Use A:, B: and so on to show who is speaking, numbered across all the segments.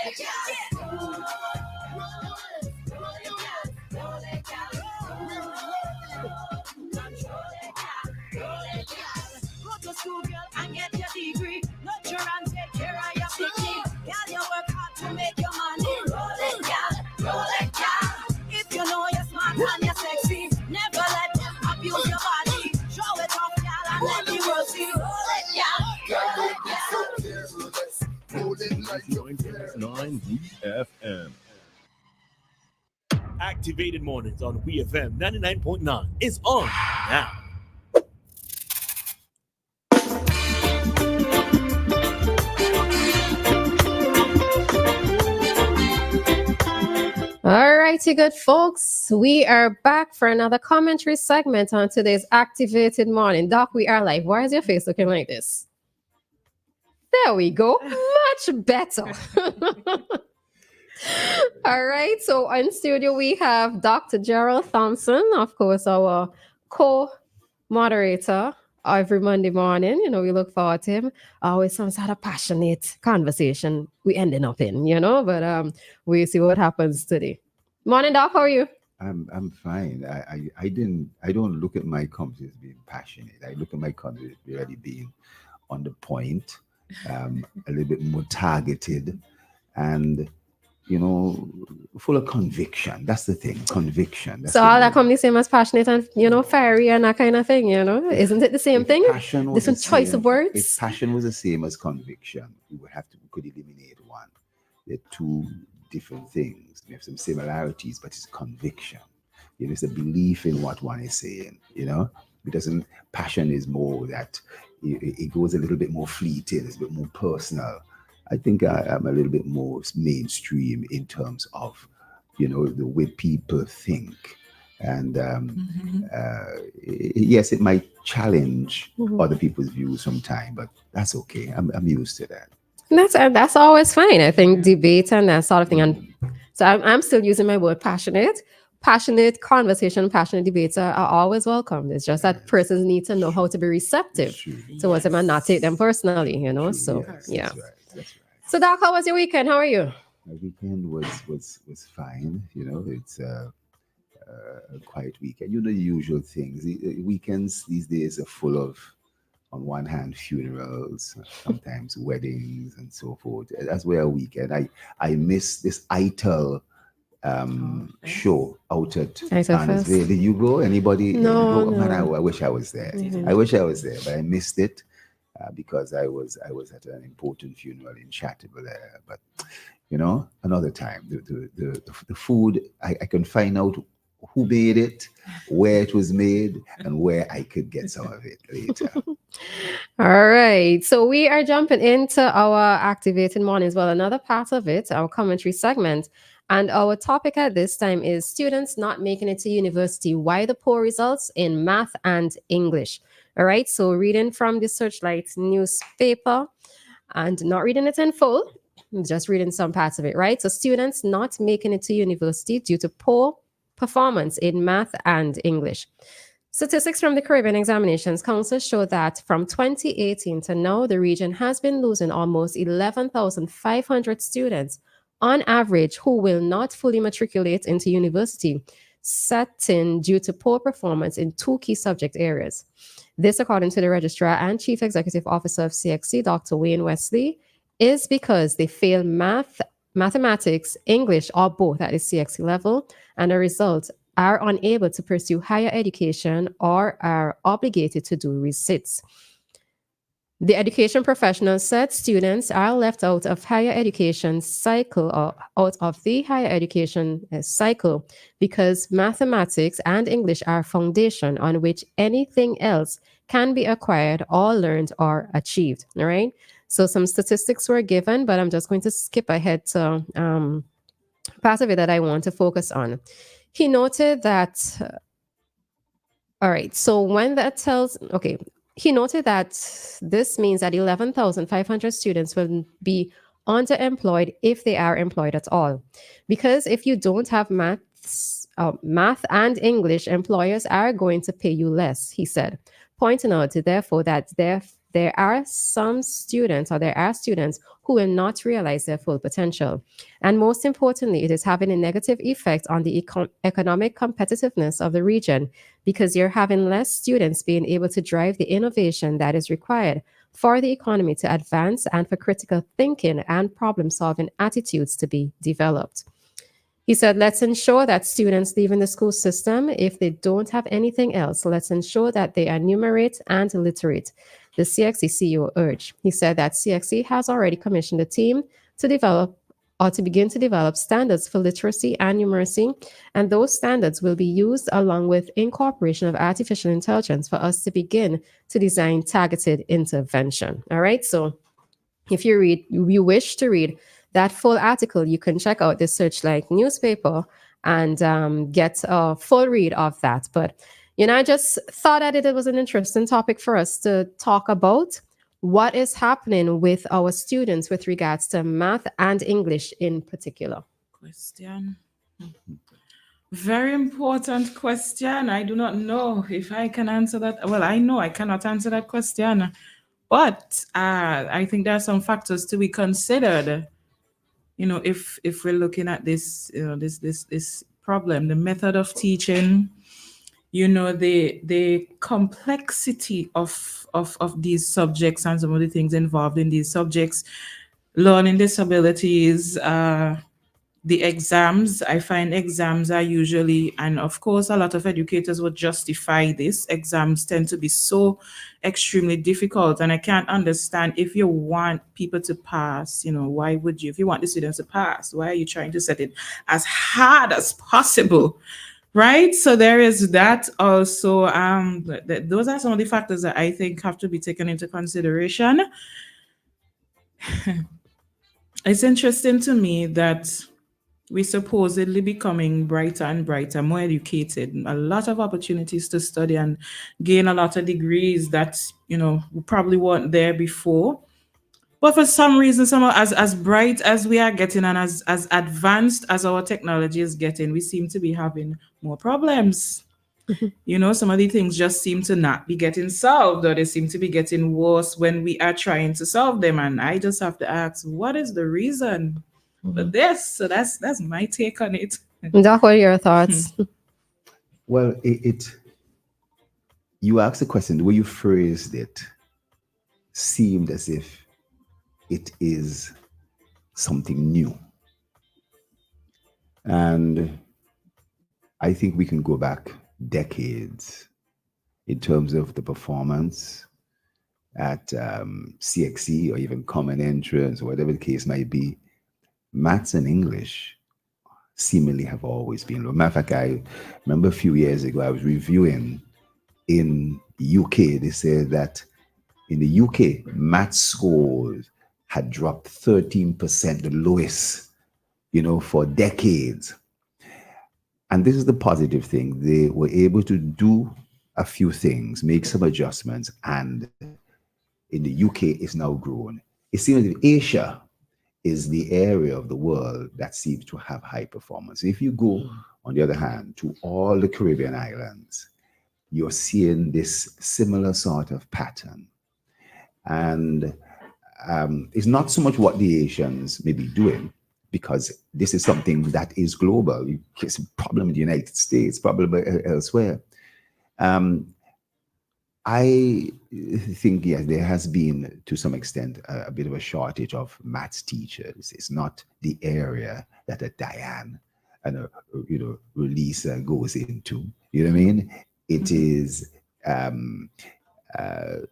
A: Go to school, girl, and get your degree. Nurture and take care of your picnic. Girl, you work hard to make your money. Roll it, girl. If you know you're smart and you're sexy, never let them abuse your body. Show it off, girl, and let the world see. Roll it, girl.
B: 9 WEFM. Activated Mornings on WEFM 99.9 is on now.
C: All righty, good folks. We are back for another commentary segment on today's Activated Morning. Doc, we are live. Why is your face looking like this? There we go. Much better. All right. So in studio, we have Dr. Gerald Thompson, of course, our co-moderator every Monday morning. You know, we look forward to him. Always some sort of passionate conversation we ending up in, you know, but we see what happens today. Morning, Doc. How are you?
D: I'm fine. I don't look at my comments as being passionate. I look at my comments as really being on the point, a little bit more targeted, and you know, full of conviction. That's the thing, conviction. That's
C: so all that come the same as passionate and, you know, fiery and that kind of thing, you know? Isn't it the same thing? Different choice of words?
D: If passion was the same as conviction, we could eliminate one. They're two different things. We have some similarities, but it's conviction. You know, it's a belief in what one is saying, you know? Passion is more that it goes a little bit more fleeting, it's a bit more personal. I think I'm a little bit more mainstream in terms of, you know, the way people think. And yes, it might challenge other people's views sometimes, but that's okay. I'm used to that.
C: That's always fine. I think debate and that sort of thing. And so I'm still using my word passionate. Passionate conversation, passionate debates are always welcome. It's just that persons need to know how to be receptive towards them and not take them personally, you know? So, yeah.
D: That's right.
C: So, Doc, how was your weekend? How are you?
D: My weekend was fine. You know, it's a quiet weekend. You know, the usual things. The weekends these days are full of, on one hand, funerals, sometimes weddings and so forth. That's where a weekend. I miss this ITIL show out at Annisville. Did you go? Anybody?
C: No.
D: Man, I wish I was there. I wish I was there, but I missed it. Because I was at an important funeral in Chateaubriand there, but you know, another time. The food I can find out who made it, where it was made, and where I could get some of it later.
C: All right, so we are jumping into our Activated Mornings. Well, another part of it, our commentary segment, and our topic at this time is students not making it to university. Why the poor results in math and English? All right, so reading from the Searchlight newspaper and not reading it in full, just reading some parts of it, right? So students not making it to university due to poor performance in math and English. Statistics from the Caribbean Examinations Council show that from 2018 to now, the region has been losing almost 11,500 students on average who will not fully matriculate into university, set in due to poor performance in two key subject areas. This, according to the Registrar and Chief Executive Officer of CXC, Dr. Wayne Wesley, is because they fail mathematics, English, or both at the CXC level, and as a result are unable to pursue higher education or are obligated to do resits. The education professionals said students are left out of higher education cycle or out of the higher education cycle because mathematics and English are foundation on which anything else can be acquired or learned or achieved. All right. So some statistics were given, but I'm just going to skip ahead to part of it that I want to focus on. He noted that, all right, so when that tells, okay, he noted that this means that 11,500 students will be underemployed if they are employed at all. Because if you don't have math and English, employers are going to pay you less, he said, pointing out, therefore, that there there are some students, or there are students who will not realize their full potential. And most importantly, it is having a negative effect on the economic competitiveness of the region, because you're having less students being able to drive the innovation that is required for the economy to advance and for critical thinking and problem solving attitudes to be developed. He said, let's ensure that students leaving the school system, if they don't have anything else, let's ensure that they are numerate and literate, the CXC CEO urged. He said that CXC has already commissioned a team to develop or to begin to develop standards for literacy and numeracy, and those standards will be used along with incorporation of artificial intelligence for us to begin to design targeted intervention. All right, so if you wish to read that full article, you can check out the Searchlight newspaper and get a full read of that. But I just thought that it was an interesting topic for us to talk about what is happening with our students with regards to math and English in particular.
E: Question. Very important question. I do not know if I can answer that. Well, I know I cannot answer that question, but I think there are some factors to be considered. If we're looking at this, this problem, the method of teaching, the complexity of these subjects and some of the things involved in these subjects, learning disabilities, the exams. I find exams are usually, and of course, a lot of educators would justify this. Exams tend to be so extremely difficult, and I can't understand, if you want people to pass, why would you? If you want the students to pass, why are you trying to set it as hard as possible? Right? So there is that also. Those are some of the factors that I think have to be taken into consideration. It's interesting to me that we supposedly becoming brighter and brighter, more educated, a lot of opportunities to study and gain a lot of degrees that, probably weren't there before. But for some reason, as bright as we are getting and as advanced as our technology is getting, we seem to be having more problems. Some of the things just seem to not be getting solved, or they seem to be getting worse when we are trying to solve them. And I just have to ask, what is the reason for this? So that's my take on it.
C: Doc, what are your thoughts?
D: Well, you asked the question, the way you phrased it seemed as if it is something new. And I think we can go back decades in terms of the performance at CXC, or even Common Entrance, or whatever the case might be. Maths and English seemingly have always been low. Matter of fact, I remember a few years ago, I was reviewing in UK, they said that in the UK, math scores had dropped 13%, the lowest, for decades. And this is the positive thing. They were able to do a few things, make some adjustments, and in the UK, it's now grown. It seems that Asia is the area of the world that seems to have high performance. If you go, on the other hand, to all the Caribbean islands, you're seeing this similar sort of pattern. And it's not so much what the Asians may be doing, because this is something that is global. It's a problem in the United States, problem elsewhere. I think, yes, there has been, to some extent, a bit of a shortage of maths teachers. It's not the area that a Dianna and Roleza goes into. You know what I mean? It is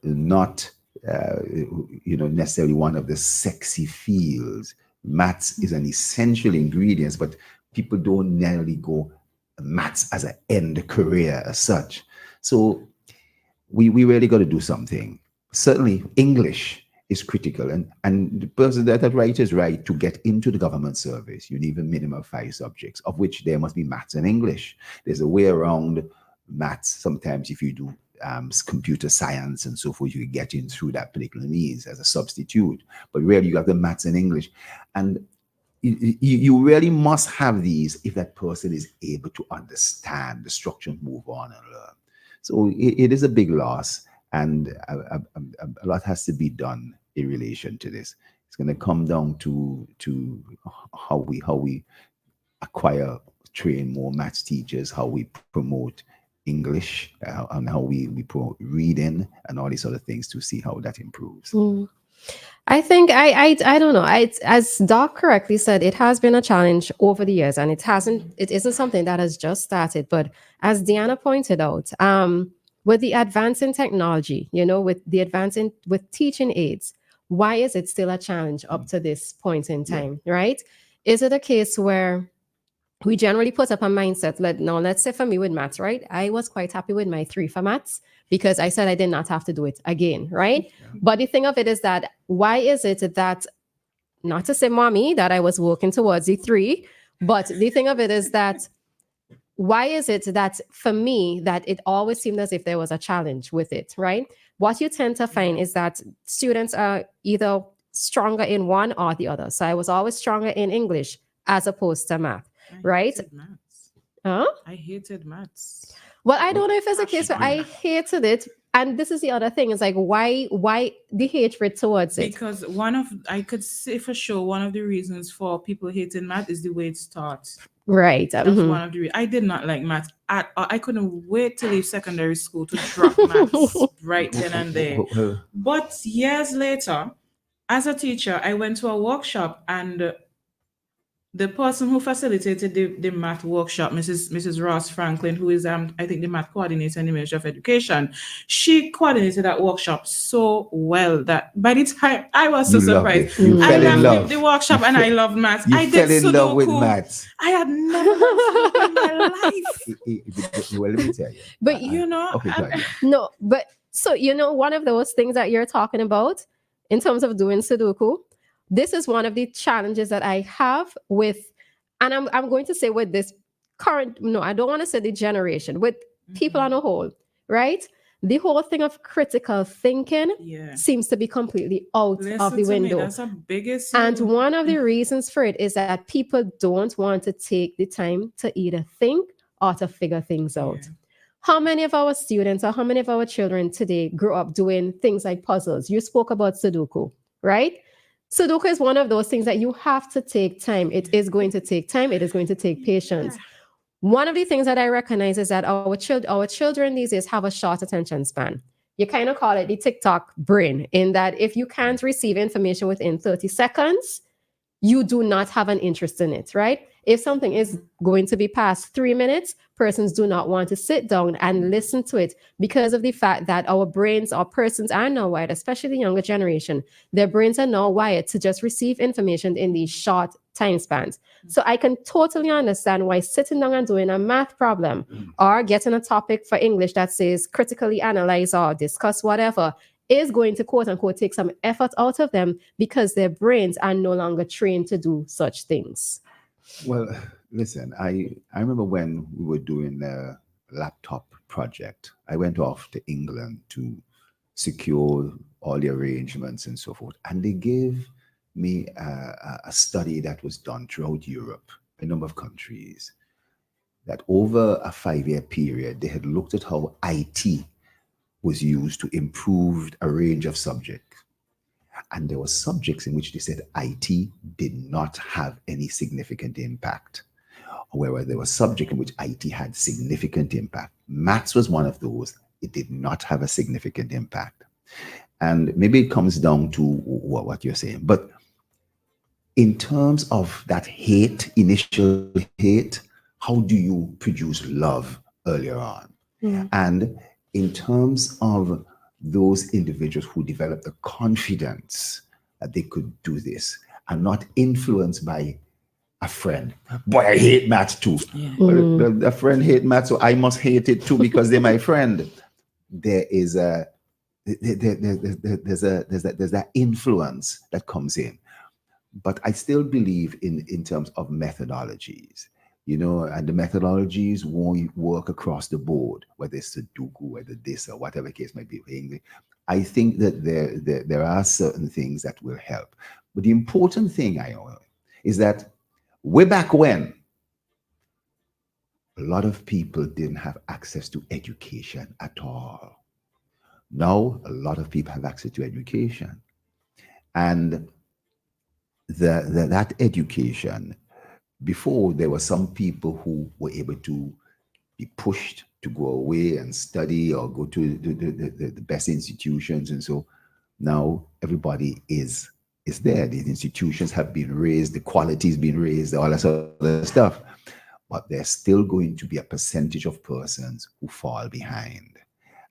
D: not, necessarily one of the sexy fields. Maths is an essential ingredient, but people don't nearly go maths as an end career as such. So we really got to do something. Certainly, English is critical, and the person that writer is right. To get into the government service, you need a minimum of 5 subjects, of which there must be maths and English. There's a way around maths. Sometimes if you do computer science and so forth, you get in through that particular means as a substitute. But really, you have the maths and English. And you really must have these if that person is able to understand the structure and move on and learn. So it is a big loss. And a lot has to be done in relation to this. It's going to come down to how we acquire, train more maths teachers, how we promote English, and how we promote reading and all these other things to see how that improves.
C: I think I don't know. As Doc correctly said, it has been a challenge over the years, and it isn't something that has just started. But as Dianna pointed out, with the advance in technology, with the advance in with teaching aids, why is it still a challenge up to this point in time, right? Is it a case where we generally put up a mindset? Let's say for me with maths, right? I was quite happy with my 3 for maths because I said I did not have to do it again, right? But the thing of it is that why is it that, not to say mommy that I was working towards the 3, but the thing of it is that why is it that for me that it always seemed as if there was a challenge with it, right? What you tend to find is that students are either stronger in one or the other. So I was always stronger in English as opposed to math, right?
E: Hated maths.
C: Huh?
E: I hated maths.
C: Well, I don't know if it's a case where I hated it. And this is the other thing. It's like, why the hatred towards it?
E: Because I could say for sure, one of the reasons for people hating math is the way it's taught.
C: Right.
E: That's one of the I did not like math at all. I couldn't wait to leave secondary school to drop maths right then and there. But years later, as a teacher, I went to a workshop, and the person who facilitated the math workshop, Mrs. Ross Franklin, who is I think the math coordinator in the Ministry of Education, she coordinated that workshop so well that by the time I was so surprised. I left the workshop and I loved maths. I did
D: fell in love with maths.
E: I had never done Sudoku in my life.
D: Well, let me tell you.
C: But no, but so one of those things that you're talking about in terms of doing Sudoku, this is one of the challenges that I have with, and I'm going to say with this current, no, I don't want to say the generation, with people on a whole, right? The whole thing of critical thinking seems to be completely out of the window.
E: That's a big issue.
C: And one of the reasons for it is that people don't want to take the time to either think or to figure things out. How many of our students or how many of our children today grew up doing things like puzzles? You spoke about Sudoku, right? Sudoku is one of those things that you have to take time. It is going to take time. It is going to take patience. One of the things that I recognize is that our children these days have a short attention span. You kind of call it the TikTok brain, in that if you can't receive information within 30 seconds, you do not have an interest in it, right? If something is going to be past 3 minutes, persons do not want to sit down and listen to it because of the fact that our brains, our persons are now wired, especially the younger generation, their brains are now wired to just receive information in these short time spans. So I can totally understand why sitting down and doing a math problem or getting a topic for English that says critically analyze or discuss whatever is going to quote unquote take some effort out of them because their brains are no longer trained to do such things.
D: Well, listen, I remember when we were doing the laptop project, I went off to England to secure all the arrangements and so forth. And they gave me a study that was done throughout Europe, a number of countries, that over a 5-year period, they had looked at how IT was used to improve a range of subjects. And there were subjects in which they said IT did not have any significant impact. However, there was subject in which IT had significant impact. Maths was one of those. It did not have a significant impact. And maybe it comes down to what you're saying. But in terms of that hate, initial hate, how do you produce love earlier on? And in terms of those individuals who develop the confidence that they could do this and not influenced by a friend. Boy, I hate maths too. Well, a friend hate maths, so I must hate it too because they're my friend. There's that influence that comes in. But I still believe in terms of methodologies. And the methodologies won't work across the board, whether it's Sudoku, whether this or whatever case might be. I think that there are certain things that will help. But the important thing is that way back when, a lot of people didn't have access to education at all. Now, a lot of people have access to education. And that education, before there were some people who were able to be pushed to go away and study or go to the best institutions. And so now everybody is there. These institutions have been raised, the quality has been raised, all that sort of stuff. But there's still going to be a percentage of persons who fall behind.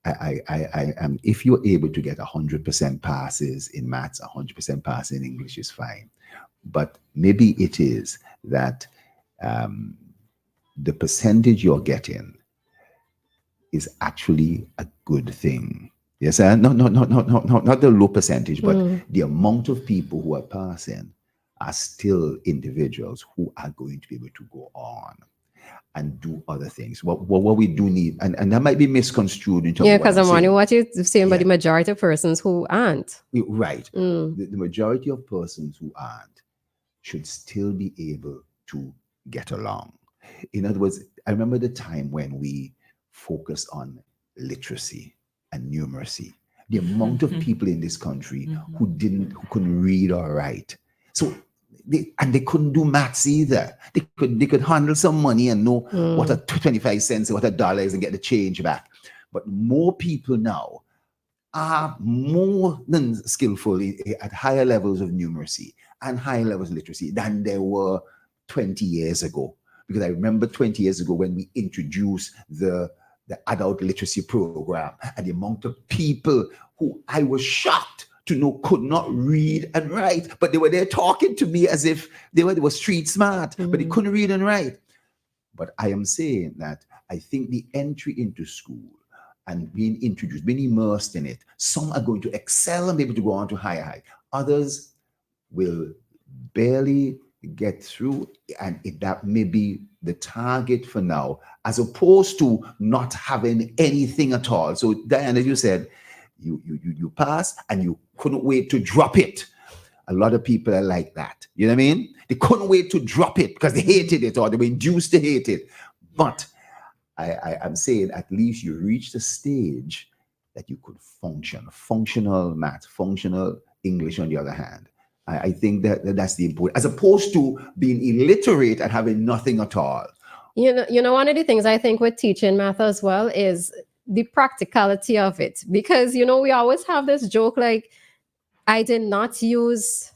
D: If you're able to get 100% passes in maths, 100% pass in English is fine. But maybe it is that the percentage you're getting is actually a good thing. Yes, not the low percentage, but the amount of people who are passing are still individuals who are going to be able to go on and do other things. What we do need, and that might be misconstrued in terms of
C: because I'm wondering what you're saying about the majority of persons who aren't.
D: Right. The majority of persons who aren't should still be able to get along. In other words, I remember the time when we focused on literacy and numeracy. The amount of people in this country who couldn't read or write. So they couldn't do maths either. They could handle some money and know what a 25 cents or what a dollar is and get the change back. But more people now are more than skillful at higher levels of numeracy and higher levels of literacy than there were 20 years ago. Because I remember 20 years ago when we introduced the adult literacy program, and the amount of people who I was shocked to know could not read and write, but they were there talking to me as if they were street smart, but they couldn't read and write. But I am saying that I think the entry into school and being introduced, being immersed in it, some are going to excel and be able to go on to higher height. Others will barely get through, and that may be the target for now, as opposed to not having anything at all. So Dianna, you said you passed and you couldn't wait to drop it. A lot of people are like that. You know what I mean? They couldn't wait to drop it because they hated it or they were induced to hate it. But I'm saying at least you reached a stage that you could function. Functional math, functional English on the other hand. I think that's the important, as opposed to being illiterate and having nothing at all.
C: You know, one of the things I think with teaching math as well is the practicality of it. Because, you know, we always have this joke like, I did not use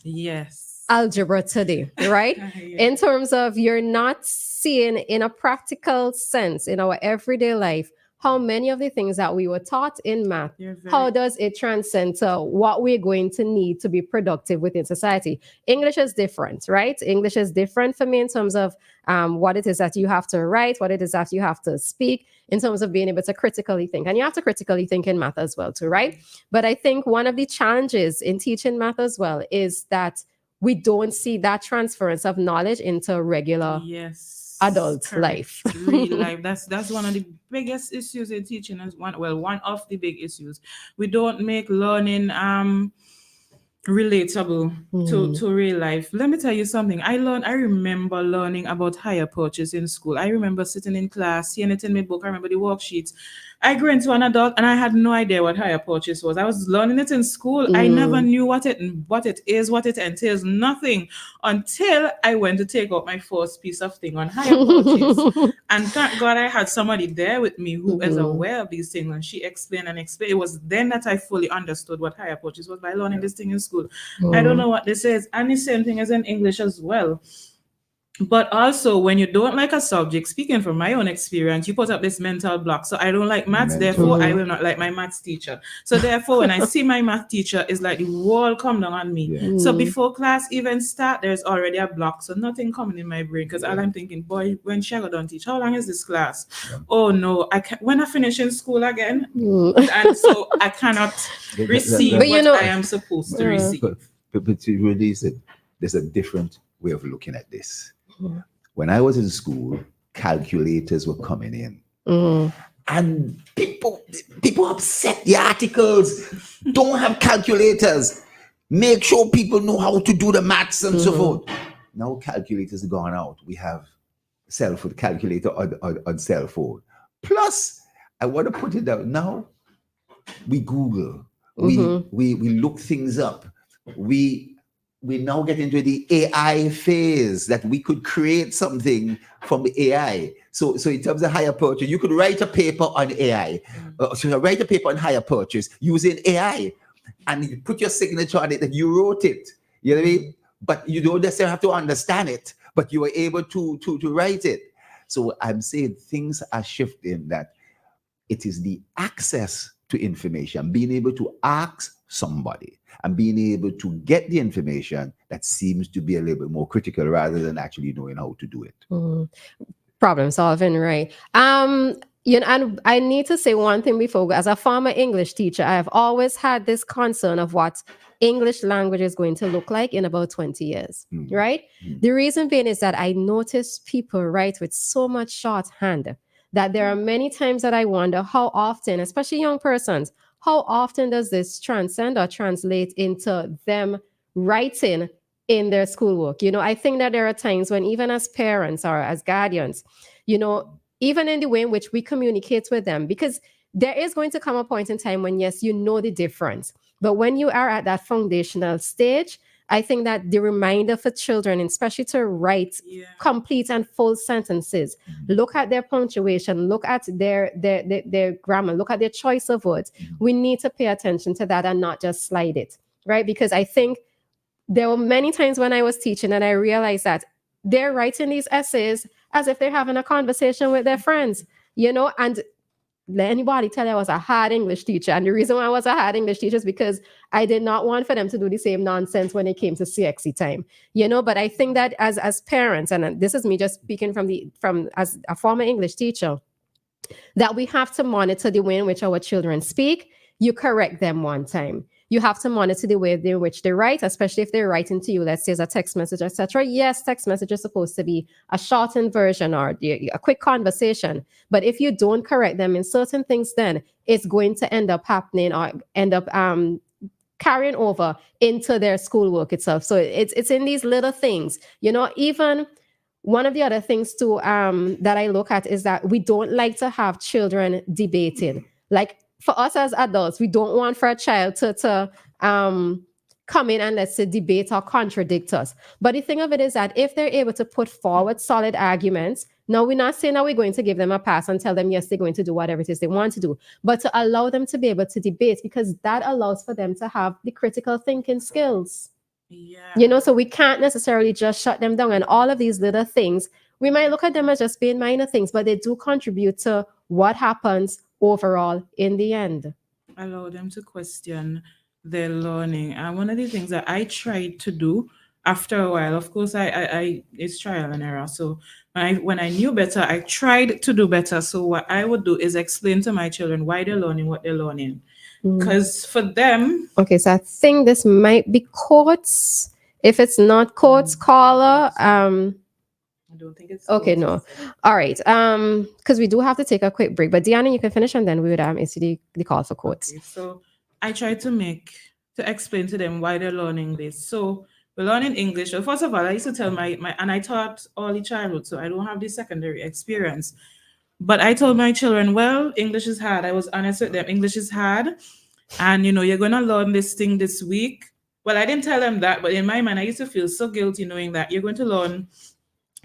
C: algebra today, right? In terms of you're not seeing in a practical sense in our everyday life how many of the things that we were taught in math, how does it transcend to what we're going to need to be productive within society? English is different, right? English is different for me in terms of what it is that you have to write, what it is that you have to speak, in terms of being able to critically think. And you have to critically think in math as well too, right? But I think one of the challenges in teaching math as well is that we don't see that transference of knowledge into regular adult life.
E: Real life. That's one of the biggest issues in teaching. One of the big issues. We don't make learning relatable to real life. Let me tell you something. I remember learning about higher purchase in school. I remember sitting in class, seeing it in my book. I remember the worksheets. I grew into an adult and I had no idea what higher purchase was. I was learning it in school. I never knew what it is, what it entails, nothing, until I went to take out my first piece of thing on higher purchase. And thank God I had somebody there with me who is aware of these things, and she explained. It was then that I fully understood what higher purchase was, by learning this thing in school. I don't know what this is. And the same thing as in English as well. But also, when you don't like a subject, speaking from my own experience, you put up this mental block. So I don't like maths, therefore I will not like my maths teacher. So therefore, when I see my math teacher, it's like the wall come down on me. So before class even start, there's already a block. So nothing coming in my brain, because all I'm thinking, boy, when she go done teach, how long is this class? Oh no, when I finish in school again, and so I cannot receive what I am supposed to receive.
D: But really, there's a different way of looking at this. When I was in school, calculators were coming in. And people upset the articles. Don't have calculators. Make sure people know how to do the maths and so forth. Now calculators have gone out. We have cell phone calculator on cell phone. Plus, I want to put it out now, we Google,
C: Mhm.
D: we look things up. We now get into the AI phase that we could create something from the AI. So in terms of hire purchase, you could write a paper on AI. So you write a paper on hire purchase using AI, and you put your signature on it that you wrote it. You know what I mean? But you don't necessarily have to understand it, but you were able to write it. So I'm saying things are shifting, that it is the access to information, being able to ask somebody and being able to get the information that seems to be a little bit more critical rather than actually knowing how to do it.
C: Mhm. Problem solving, right? And I need to say one thing before. As a former English teacher, I have always had this concern of what English language is going to look like in about 20 years, right? The reason being is that I notice people write with so much shorthand that there are many times that I wonder how often, especially young persons, how often does this transcend or translate into them writing in their schoolwork? I think that there are times when, even as parents or as guardians, even in the way in which we communicate with them, because there is going to come a point in time when, yes, the difference. But when you are at that foundational stage, I think that the reminder for children, especially to write complete and full sentences, look at their punctuation, look at their grammar, look at their choice of words. We need to pay attention to that and not just slide it, right? Because I think there were many times when I was teaching and I realized that they're writing these essays as if they're having a conversation with their friends, and let anybody tell you I was a hard English teacher. And the reason why I was a hard English teacher is because I did not want for them to do the same nonsense when it came to CXC time, but I think that as parents, and this is me just speaking from as a former English teacher, that we have to monitor the way in which our children speak. You correct them one time. You have to monitor the way in which they write, especially if they're writing to you, let's say as a text message, etc. Yes, text message is supposed to be a shortened version or a quick conversation. But if you don't correct them in certain things, then it's going to end up happening or end up carrying over into their schoolwork itself. So it's in these little things, even one of the other things too that I look at is that we don't like to have children debating. Like, for us as adults, we don't want for a child to come in and, let's say, debate or contradict us. But the thing of it is that if they're able to put forward solid arguments, now we're not saying that we're going to give them a pass and tell them, yes, they're going to do whatever it is they want to do, but to allow them to be able to debate, because that allows for them to have the critical thinking skills. So we can't necessarily just shut them down. And all of these little things, we might look at them as just being minor things, but they do contribute to what happens overall in the end.
E: Allow them to question their learning. And one of the things that I tried to do after a while, of course, I it's trial and error. So when I knew better, I tried to do better. So what I would do is explain to my children why they're learning what they're learning. Because for them...
C: Okay, so I think this might be Courts. If it's not Courts, caller,
E: I don't think it's
C: okay, no. All right. Because we do have to take a quick break. But Dianna, you can finish and then we would issue the call for Courts.
E: Okay, so I try to explain to them why they're learning this. So we're learning English. Well, first of all, I used to tell my and I taught early childhood, so I don't have the secondary experience. But I told my children, well, English is hard. I was honest with them. English is hard. And, you're going to learn this thing this week. Well, I didn't tell them that, but in my mind, I used to feel so guilty knowing that you're going to learn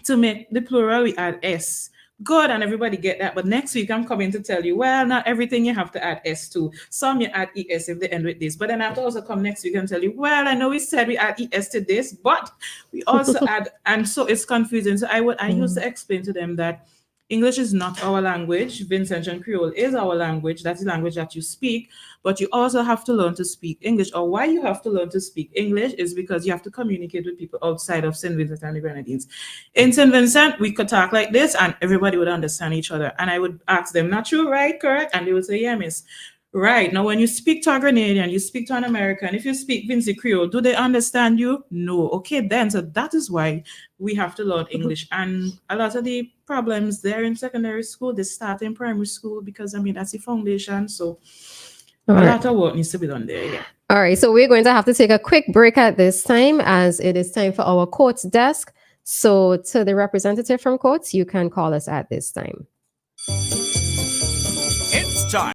E: to make the plural, we add S. Good, and everybody get that. But next week, I'm coming to tell you, well, not everything you have to add S to. Some you add ES if they end with this. But then I have to also come next week and tell you, well, I know we said we add ES to this, but we also add, and so it's confusing. So I used to explain to them that English is not our language. Vincentian Creole is our language. That's the language that you speak. But you also have to learn to speak English. Or why you have to learn to speak English is because you have to communicate with people outside of St. Vincent and the Grenadines. In St. Vincent, we could talk like this and everybody would understand each other. And I would ask them, not true, right, correct? And they would say, yeah, miss. Right. Now, when you speak to a Grenadian, you speak to an American, if you speak Vinci Creole, do they understand you? No. Okay, then. So that is why we have to learn English. And a lot of the problems there in secondary school, they start in primary school because, that's the foundation. So a lot of work needs to be done there. Yeah.
C: All right. So we're going to have to take a quick break at this time as it is time for our Courts desk. So to the representative from Courts, you can call us at this time.